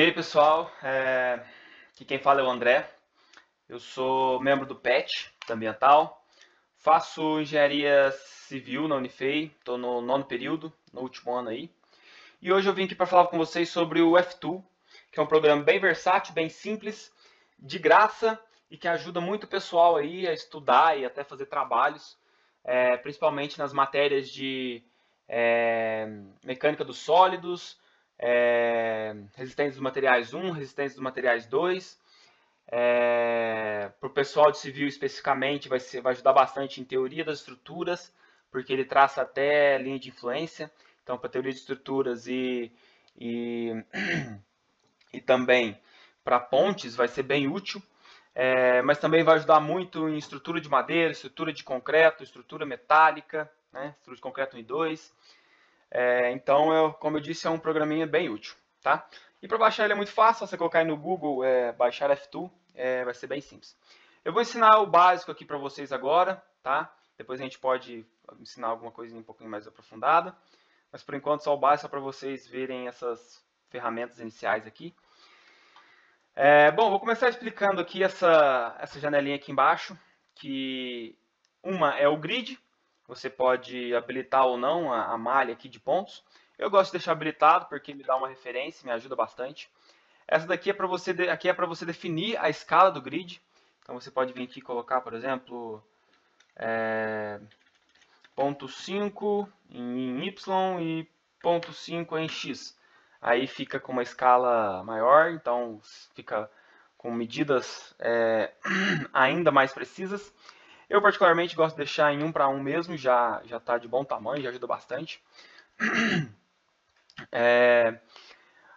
aí, pessoal, aqui quem fala é o André. Eu sou membro do PET, da Ambiental. Faço engenharia civil na Unifei, estou no 9º período, no último ano aí. E hoje eu vim aqui para falar com vocês sobre o F2, que é um programa bem versátil, bem simples, de graça e que ajuda muito o pessoal aí a estudar e até fazer trabalhos, principalmente nas matérias de mecânica dos sólidos, resistência dos materiais 1, resistência dos materiais 2. Para o pessoal de civil especificamente vai ajudar bastante em teoria das estruturas, porque ele traça até linha de influência. Então, para teoria de estruturas e também para pontes vai ser bem útil. Mas também vai ajudar muito em estrutura de madeira, estrutura de concreto, estrutura metálica, né? Estrutura de concreto 1 e 2. Então, como eu disse, é um programinha bem útil, tá? E para baixar ele é muito fácil, você colocar aí no Google, baixar F2, vai ser bem simples. Eu vou ensinar o básico aqui para vocês agora, tá? Depois a gente pode ensinar alguma coisinha um pouquinho mais aprofundada, mas por enquanto só o básico para vocês verem essas ferramentas iniciais aqui. Bom, vou começar explicando aqui essa janelinha aqui embaixo, que uma é o grid. Você pode habilitar ou não a malha aqui de pontos. Eu gosto de deixar habilitado porque me dá uma referência, me ajuda bastante. Essa daqui é para você, definir a escala do grid. Então você pode vir aqui e colocar, por exemplo, ponto 5 em Y e ponto 5 em X. Aí fica com uma escala maior, então fica com medidas ainda mais precisas. Eu particularmente gosto de deixar em 1 para 1 mesmo, já está de bom tamanho, já ajuda bastante.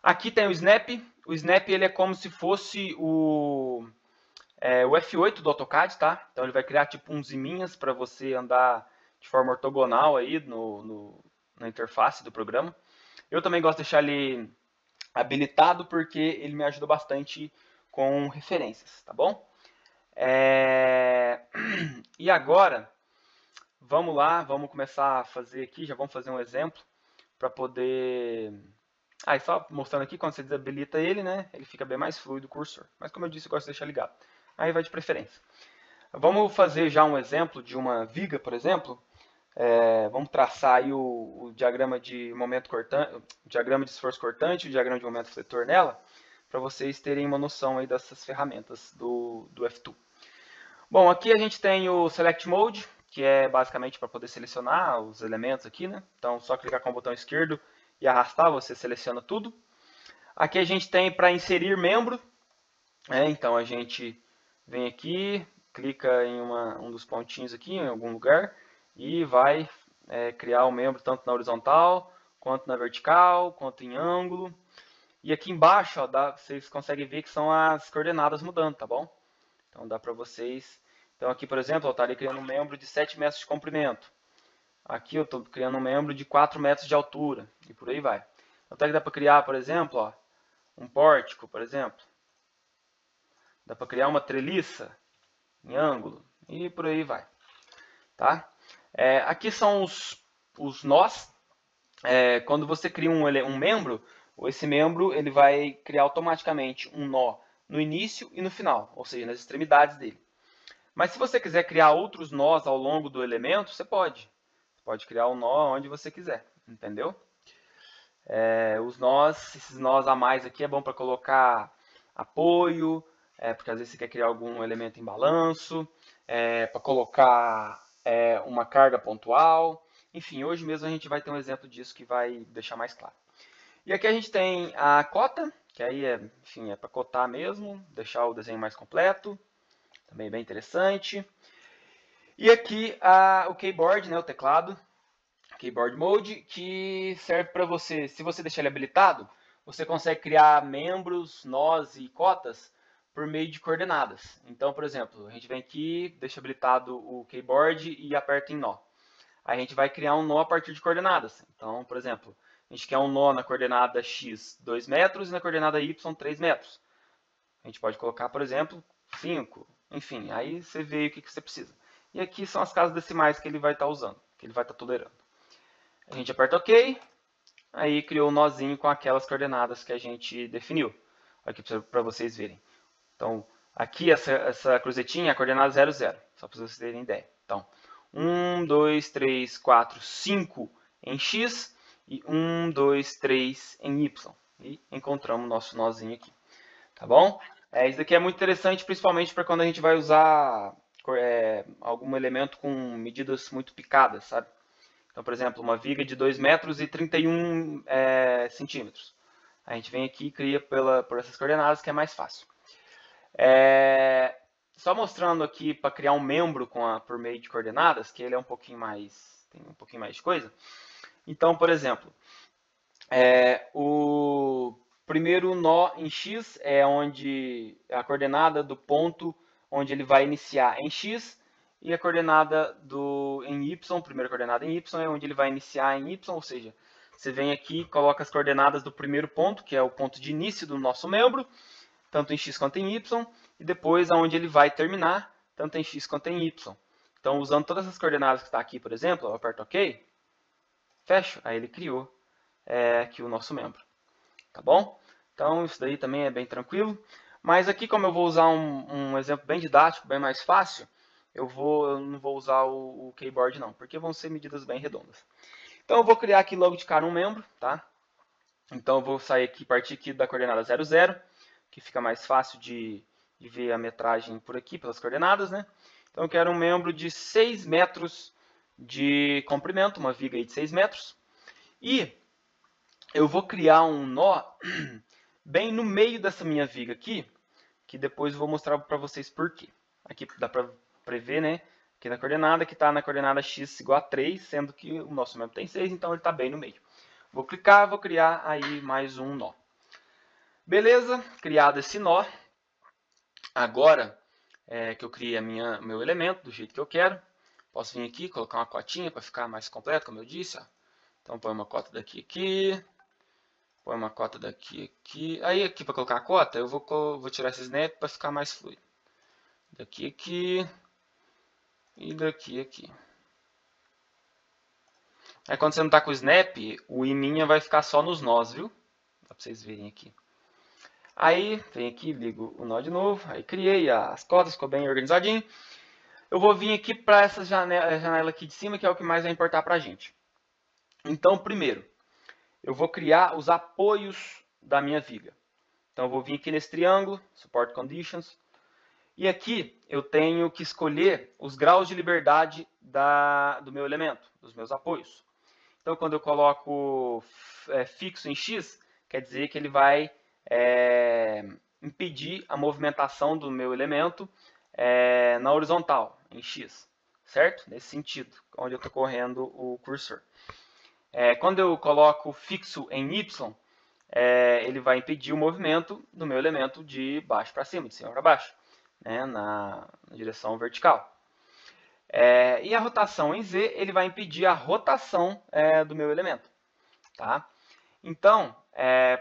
Aqui tem o Snap. O Snap ele é como se fosse o F8 do AutoCAD, tá? Então ele vai criar tipo uns ziminhas para você andar de forma ortogonal aí na interface do programa. Eu também gosto de deixar ele habilitado porque ele me ajuda bastante com referências, tá bom? E agora, vamos lá, vamos começar a fazer aqui, já vamos fazer um exemplo para poder... e só mostrando aqui, quando você desabilita ele, né, ele fica bem mais fluido o cursor. Mas como eu disse, eu gosto de deixar ligado. Aí vai de preferência. Vamos fazer já um exemplo de uma viga, por exemplo. Vamos traçar aí o diagrama de momento cortante, o diagrama de esforço cortante, o diagrama de momento fletor nela, para vocês terem uma noção aí dessas ferramentas do F2. Bom, aqui a gente tem o Select Mode, que é basicamente para poder selecionar os elementos aqui, né? Então, só clicar com o botão esquerdo e arrastar, você seleciona tudo. Aqui a gente tem para inserir membro, então a gente vem aqui, clica em um dos pontinhos aqui, em algum lugar, e vai criar o membro tanto na horizontal, quanto na vertical, quanto em ângulo. E aqui embaixo, ó, vocês conseguem ver que são as coordenadas mudando, tá bom? Então dá para vocês... Então aqui, por exemplo, eu estaria criando um membro de 7 metros de comprimento. Aqui eu estou criando um membro de 4 metros de altura, e por aí vai. Então aqui dá para criar, por exemplo, ó, um pórtico, por exemplo. Dá para criar uma treliça em ângulo, e por aí vai. Tá? Aqui são os nós. Quando você cria um membro, esse membro ele vai criar automaticamente um nó no início e no final, ou seja, nas extremidades dele. Mas se você quiser criar outros nós ao longo do elemento, você pode. Você pode criar o nó onde você quiser, entendeu? Esses nós a mais aqui é bom para colocar apoio, porque às vezes você quer criar algum elemento em balanço, para colocar uma carga pontual. Enfim, hoje mesmo a gente vai ter um exemplo disso que vai deixar mais claro. E aqui a gente tem a cota, que aí enfim, é para cotar mesmo, deixar o desenho mais completo. Também bem interessante. E aqui o keyboard, né, o teclado, keyboard mode, que serve para você, se você deixar ele habilitado, você consegue criar membros, nós e cotas por meio de coordenadas. Então, por exemplo, a gente vem aqui, deixa habilitado o keyboard e aperta em nó. Aí a gente vai criar um nó a partir de coordenadas. Então, por exemplo, a gente quer um nó na coordenada x 2 metros e na coordenada y 3 metros. A gente pode colocar, por exemplo, 5. Enfim, aí você vê o que você precisa. E aqui são as casas decimais que ele vai estar usando, que ele vai estar tolerando. A gente aperta OK, aí criou um nozinho com aquelas coordenadas que a gente definiu. aqui para vocês verem. Então, aqui essa cruzetinha é a coordenada 0, 0, só para vocês terem ideia. Então, 1, 2, 3, 4, 5 em x e 1, 2, 3 em y. E encontramos o nosso nozinho aqui, tá bom? Isso daqui é muito interessante, principalmente para quando a gente vai usar algum elemento com medidas muito picadas, sabe? Então, por exemplo, uma viga de 2 metros e 31 centímetros. A gente vem aqui e cria por essas coordenadas, que é mais fácil. Só mostrando aqui para criar um membro por meio de coordenadas, que ele é tem um pouquinho mais de coisa. Então, por exemplo, o primeiro nó em x é onde a coordenada do ponto onde ele vai iniciar em x, e a coordenada em y, primeira coordenada em y, é onde ele vai iniciar em y, ou seja, você vem aqui e coloca as coordenadas do primeiro ponto, que é o ponto de início do nosso membro, tanto em x quanto em y, e depois aonde ele vai terminar, tanto em x quanto em y. Então, usando todas essas coordenadas que está aqui, por exemplo, eu aperto OK, fecho, aí ele criou aqui o nosso membro. Tá bom? Então, isso daí também é bem tranquilo. Mas aqui, como eu vou usar um exemplo bem didático, bem mais fácil, eu não vou usar o keyboard não, porque vão ser medidas bem redondas. Então, eu vou criar aqui logo de cara um membro, tá? Então, eu vou partir aqui da coordenada 0, 0, que fica mais fácil de ver a metragem por aqui, pelas coordenadas, né? Então, eu quero um membro de 6 metros de comprimento, uma viga aí de 6 metros. E eu vou criar um nó bem no meio dessa minha viga aqui, que depois eu vou mostrar para vocês por quê. Aqui dá para prever, né? Aqui na coordenada, que está na coordenada x igual a 3, sendo que o nosso membro tem 6, então ele está bem no meio. Vou clicar, vou criar aí mais um nó. Beleza, criado esse nó. Agora que eu criei meu elemento do jeito que eu quero, posso vir aqui, colocar uma cotinha para ficar mais completo, como eu disse. Ó. Então põe uma cota daqui aqui, põe uma cota daqui aqui. Aí aqui para colocar a cota, eu vou tirar esse snap para ficar mais fluido. Daqui aqui e daqui aqui. Aí quando você não está com o snap, o iminha vai ficar só nos nós, viu? Dá para vocês verem aqui. Aí, vem aqui, ligo o nó de novo. Aí criei as cotas, ficou bem organizadinho. Eu vou vir aqui para essa janela aqui de cima, que é o que mais vai importar para a gente. Então, primeiro, eu vou criar os apoios da minha viga. Então, eu vou vir aqui nesse triângulo, Support Conditions. E aqui eu tenho que escolher os graus de liberdade do meu elemento, dos meus apoios. Então, quando eu coloco fixo em X, quer dizer que ele vai impedir a movimentação do meu elemento na horizontal, em X, certo? Nesse sentido, onde eu estou correndo o cursor. Quando eu coloco fixo em Y, ele vai impedir o movimento do meu elemento de baixo para cima, de cima para baixo, né, na direção vertical. E a rotação em Z, ele vai impedir a rotação do meu elemento. Tá? Então,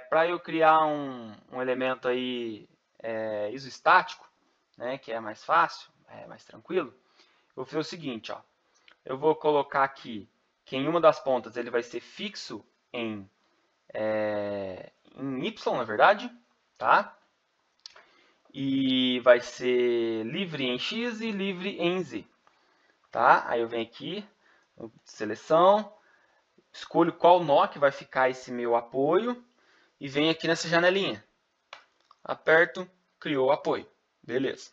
para eu criar um elemento aí isoestático, né, que é mais fácil, mais tranquilo, eu vou fazer o seguinte, ó, eu vou colocar aqui que em uma das pontas ele vai ser fixo em Y, na verdade, tá? E vai ser livre em X e livre em Z, tá? Aí eu venho aqui, seleção, escolho qual nó que vai ficar esse meu apoio e venho aqui nessa janelinha. Aperto, criou o apoio. Beleza.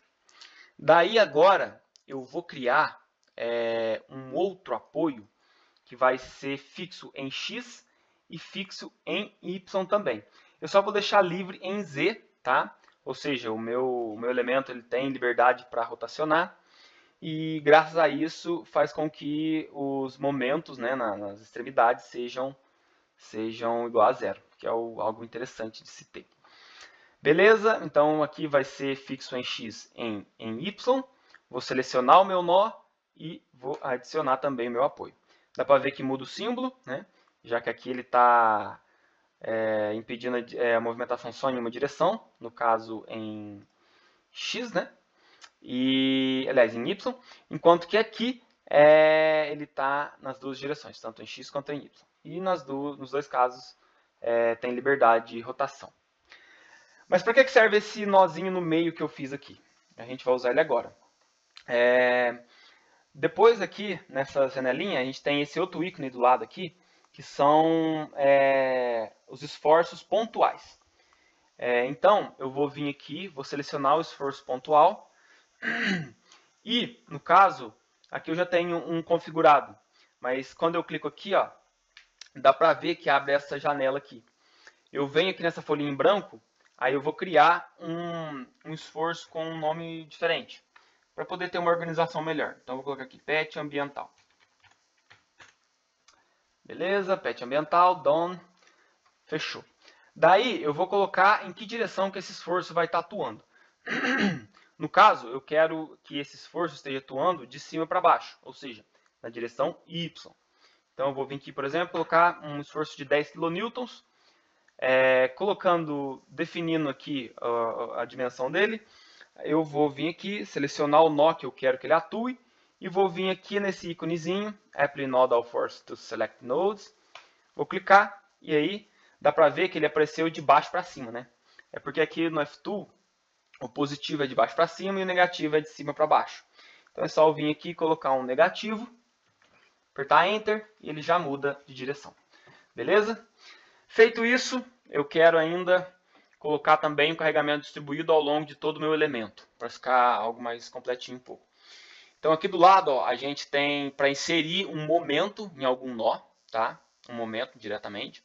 Daí agora eu vou criar um outro apoio que vai ser fixo em X e fixo em Y também. Eu só vou deixar livre em Z, tá? Ou seja, o meu elemento ele tem liberdade para rotacionar e graças a isso faz com que os momentos, né, nas extremidades sejam igual a zero, que é algo interessante de se ter. Beleza? Então aqui vai ser fixo em X em Y. Vou selecionar o meu nó e vou adicionar também o meu apoio. Dá para ver que muda o símbolo, né? Já que aqui ele está impedindo a movimentação só em uma direção, no caso em X, né? Aliás, em Y, enquanto que aqui ele está nas duas direções, tanto em X quanto em Y. E nos dois casos tem liberdade de rotação. Mas para que serve esse nozinho no meio que eu fiz aqui? A gente vai usar ele agora. Depois aqui, nessa janelinha, a gente tem esse outro ícone do lado aqui, que são os esforços pontuais. Então, eu vou vir aqui, vou selecionar o esforço pontual. E, no caso, aqui eu já tenho um configurado. Mas quando eu clico aqui, ó, dá para ver que abre essa janela aqui. Eu venho aqui nessa folhinha em branco, aí eu vou criar um esforço com um nome diferente, para poder ter uma organização melhor. Então eu vou colocar aqui PET ambiental. Beleza, PET ambiental, done, fechou. Daí eu vou colocar em que direção que esse esforço vai estar atuando. No caso, eu quero que esse esforço esteja atuando de cima para baixo, ou seja, na direção Y. Então eu vou vir aqui, por exemplo, colocar um esforço de 10 kN, definindo aqui a dimensão dele. Eu vou vir aqui, selecionar o nó que eu quero que ele atue, e vou vir aqui nesse íconezinho, Apply Node All Force to Select Nodes. Vou clicar, e aí dá para ver que ele apareceu de baixo para cima, né? É porque aqui no F-Tool, o positivo é de baixo para cima e o negativo é de cima para baixo. Então é só eu vir aqui e colocar um negativo, apertar Enter, e ele já muda de direção. Beleza? Feito isso, eu quero ainda colocar também o carregamento distribuído ao longo de todo o meu elemento, para ficar algo mais completinho um pouco. Então aqui do lado, ó, a gente tem para inserir um momento em algum nó, tá? Um momento diretamente.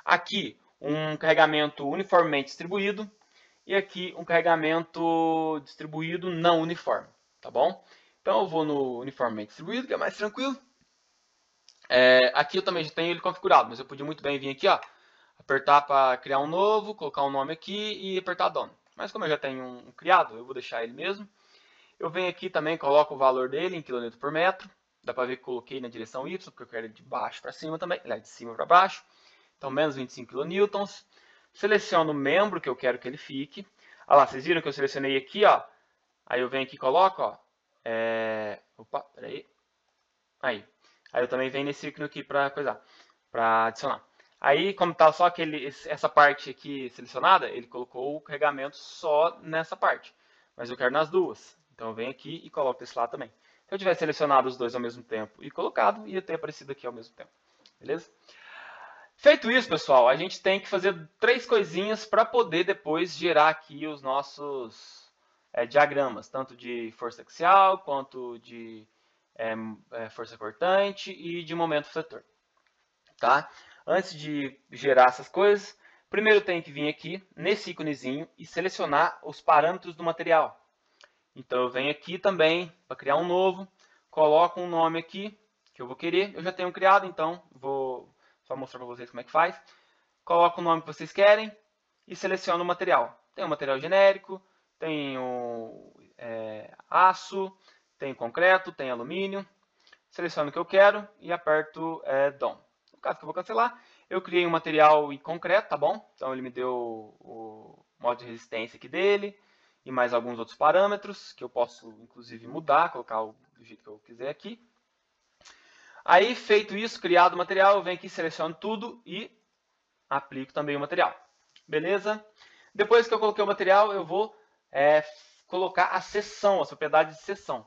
Aqui um carregamento uniformemente distribuído e aqui um carregamento distribuído não uniforme, tá bom? Então eu vou no uniformemente distribuído, que é mais tranquilo. Aqui eu também já tenho ele configurado, mas eu podia muito bem vir aqui, ó, apertar para criar um novo, colocar um nome aqui e apertar Done. Mas como eu já tenho um criado, eu vou deixar ele mesmo. Eu venho aqui também, coloco o valor dele em kN por metro. Dá para ver que coloquei na direção Y, porque eu quero ele de baixo para cima também. Ele é de cima para baixo. Então, menos 25 kN. Seleciono o membro que eu quero que ele fique. Olha lá, vocês viram que eu selecionei aqui, ó. Aí eu venho aqui e coloco, ó. Opa, peraí. Aí eu também venho nesse ícone aqui para coisar, para adicionar. Aí, como está só essa parte aqui selecionada, ele colocou o carregamento só nessa parte. Mas eu quero nas duas. Então eu venho aqui e coloco desse lado também. Se eu tivesse selecionado os dois ao mesmo tempo e colocado, ia ter aparecido aqui ao mesmo tempo. Beleza? Feito isso, pessoal, a gente tem que fazer 3 coisinhas para poder depois gerar aqui os nossos diagramas, tanto de força axial, quanto de força cortante e de momento fletor. Tá? Antes de gerar essas coisas, primeiro eu tenho que vir aqui nesse íconezinho e selecionar os parâmetros do material. Então eu venho aqui também para criar um novo, coloco um nome aqui que eu vou querer. Eu já tenho criado, então vou só mostrar para vocês como é que faz. Coloco o nome que vocês querem e seleciono o material. Tem o material genérico, tem o aço, tem concreto, tem alumínio. Seleciono o que eu quero e aperto Done. No caso que eu vou cancelar, eu criei um material em concreto, tá bom? Então ele me deu o modo de resistência aqui dele e mais alguns outros parâmetros que eu posso inclusive mudar, colocar do jeito que eu quiser aqui. Aí, feito isso, criado o material, eu venho aqui, seleciono tudo e aplico também o material. Beleza? Depois que eu coloquei o material, eu vou colocar a seção, as propriedades de seção.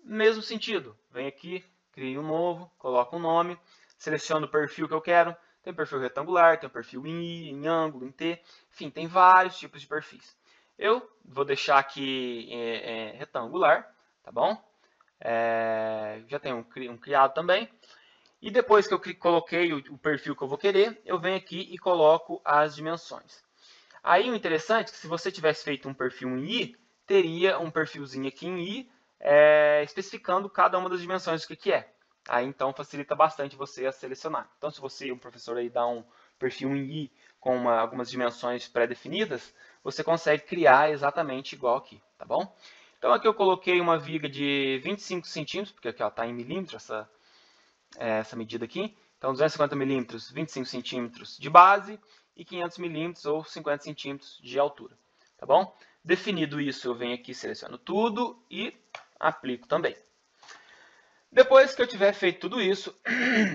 Mesmo sentido, venho aqui, crio um novo, coloco um nome, seleciono o perfil que eu quero. Tem perfil retangular, tem perfil em I, em ângulo, em T, enfim, tem vários tipos de perfis. Eu vou deixar aqui retangular, tá bom? Já tenho um criado também. E depois que eu coloquei o perfil que eu vou querer, eu venho aqui e coloco as dimensões. Aí o interessante é que se você tivesse feito um perfil em I, teria um perfilzinho aqui em I, especificando cada uma das dimensões do que é. Aí então facilita bastante você a selecionar. Então se você, o professor aí dá um perfil em I com algumas dimensões pré-definidas, você consegue criar exatamente igual aqui, tá bom? Então aqui eu coloquei uma viga de 25 centímetros, porque aqui está em milímetros essa medida aqui. Então 250 milímetros, 25 centímetros de base e 500 milímetros ou 50 centímetros de altura, tá bom? Definido isso, eu venho aqui, seleciono tudo e aplico também. Depois que eu tiver feito tudo isso,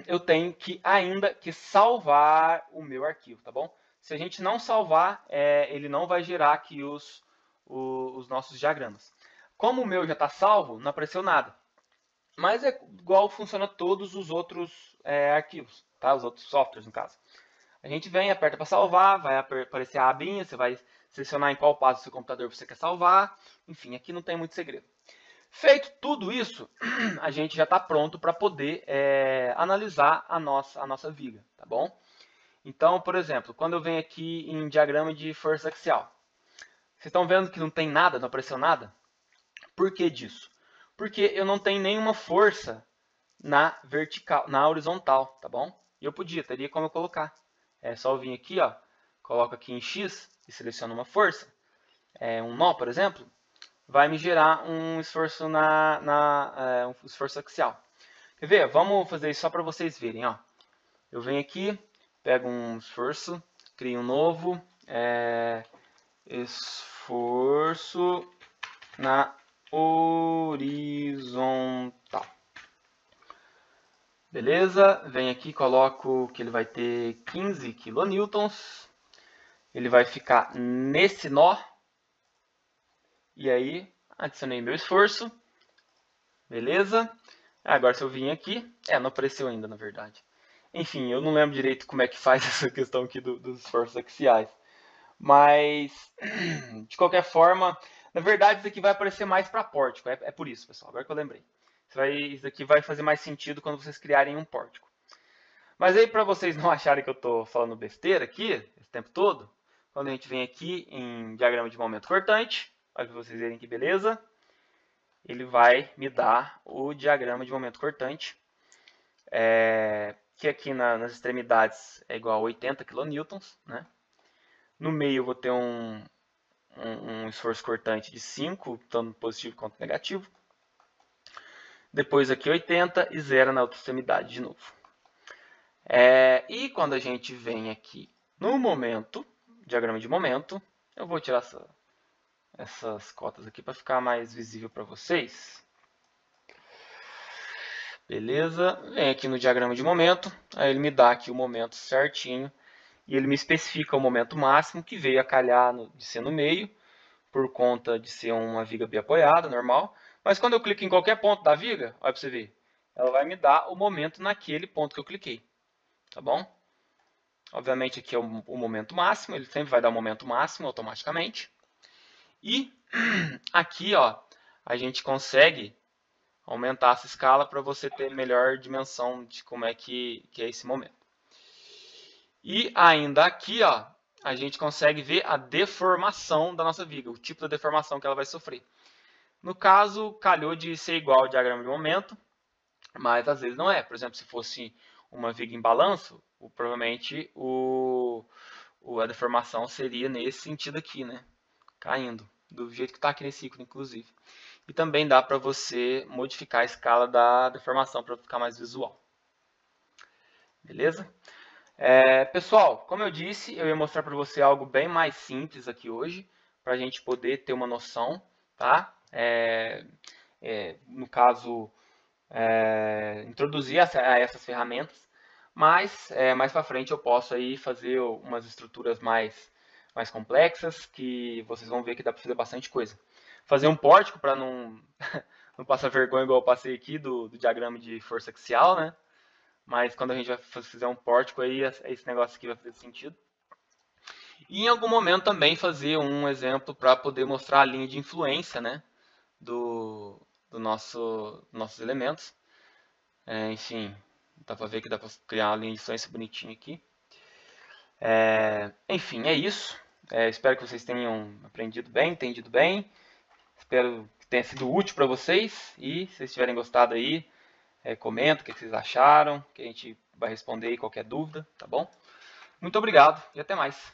eu tenho que ainda salvar o meu arquivo, tá bom? Se a gente não salvar, ele não vai gerar aqui os nossos diagramas. Como o meu já está salvo, não apareceu nada. Mas é igual funciona todos os outros arquivos, tá? Os outros softwares, no caso. A gente vem, aperta para salvar, vai aparecer a abinha, você vai selecionar em qual passo do seu computador você quer salvar. Enfim, aqui não tem muito segredo. Feito tudo isso, a gente já está pronto para poder analisar a nossa viga, tá bom? Então, por exemplo, quando eu venho aqui em diagrama de força axial, vocês estão vendo que não tem nada, não apareceu nada? Por que disso? Porque eu não tenho nenhuma força na vertical, na horizontal, tá bom? E eu teria como eu colocar. É só eu vir aqui, ó, coloco aqui em X e seleciono uma força, um nó, por exemplo, vai me gerar um esforço um esforço axial. Quer ver? Vamos fazer isso só para vocês verem, ó. Eu venho aqui, pego um esforço, crio um novo, esforço na horizontal. Beleza? Venho aqui, coloco que ele vai ter 15 kN. Ele vai ficar nesse nó. E aí, adicionei meu esforço. Beleza? Agora se eu vim aqui, não apareceu ainda na verdade. Enfim, eu não lembro direito como é que faz essa questão aqui dos esforços axiais. Mas, de qualquer forma, na verdade isso aqui vai aparecer mais para pórtico. É por isso, pessoal, agora que eu lembrei. Isso aqui vai fazer mais sentido quando vocês criarem um pórtico. Mas aí, para vocês não acharem que eu estou falando besteira aqui, esse tempo todo, quando a gente vem aqui em diagrama de momento cortante, olha para vocês verem que beleza, ele vai me dar o diagrama de momento cortante, que aqui nas extremidades é igual a 80 kN, né? No meio eu vou ter um esforço cortante de 5, tanto positivo quanto negativo. Depois aqui 80 e 0 na outra extremidade de novo. E quando a gente vem aqui no momento, diagrama de momento, eu vou tirar essas cotas aqui para ficar mais visível para vocês. Beleza? Vem aqui no diagrama de momento, aí ele me dá aqui o momento certinho e ele me especifica o momento máximo que veio a calhar de ser no meio, por conta de ser uma viga biapoiada, normal. Mas quando eu clico em qualquer ponto da viga, olha para você ver, ela vai me dar o momento naquele ponto que eu cliquei. Tá bom? Obviamente aqui é o momento máximo, ele sempre vai dar o momento máximo automaticamente. E aqui, ó, a gente consegue aumentar essa escala para você ter melhor dimensão de como é que é esse momento. E ainda aqui, ó, a gente consegue ver a deformação da nossa viga, o tipo da deformação que ela vai sofrer. No caso, calhou de ser igual ao diagrama de momento, mas às vezes não é. Por exemplo, se fosse uma viga em balanço, provavelmente a deformação seria nesse sentido aqui, né? Caindo, do jeito que está aqui nesse ícone, inclusive. E também dá para você modificar a escala da deformação para ficar mais visual. Beleza? Pessoal, como eu disse, eu ia mostrar para você algo bem mais simples aqui hoje, para a gente poder ter uma noção, tá? No caso, introduzir essas ferramentas, mas mais para frente eu posso aí fazer umas estruturas mais complexas, que vocês vão ver que dá para fazer bastante coisa. Fazer um pórtico para não, não passar vergonha igual eu passei aqui do diagrama de força axial, né? Mas quando a gente vai fazer um pórtico aí, esse negócio aqui vai fazer sentido. E em algum momento também fazer um exemplo para poder mostrar a linha de influência, né, nossos elementos. Enfim, dá para ver que dá para criar uma linha de influência bonitinha aqui. Enfim, é isso. Espero que vocês tenham aprendido bem, entendido bem. Espero que tenha sido útil para vocês. E se vocês tiverem gostado aí, comenta o que vocês acharam, que a gente vai responder aí qualquer dúvida, tá bom? Muito obrigado e até mais.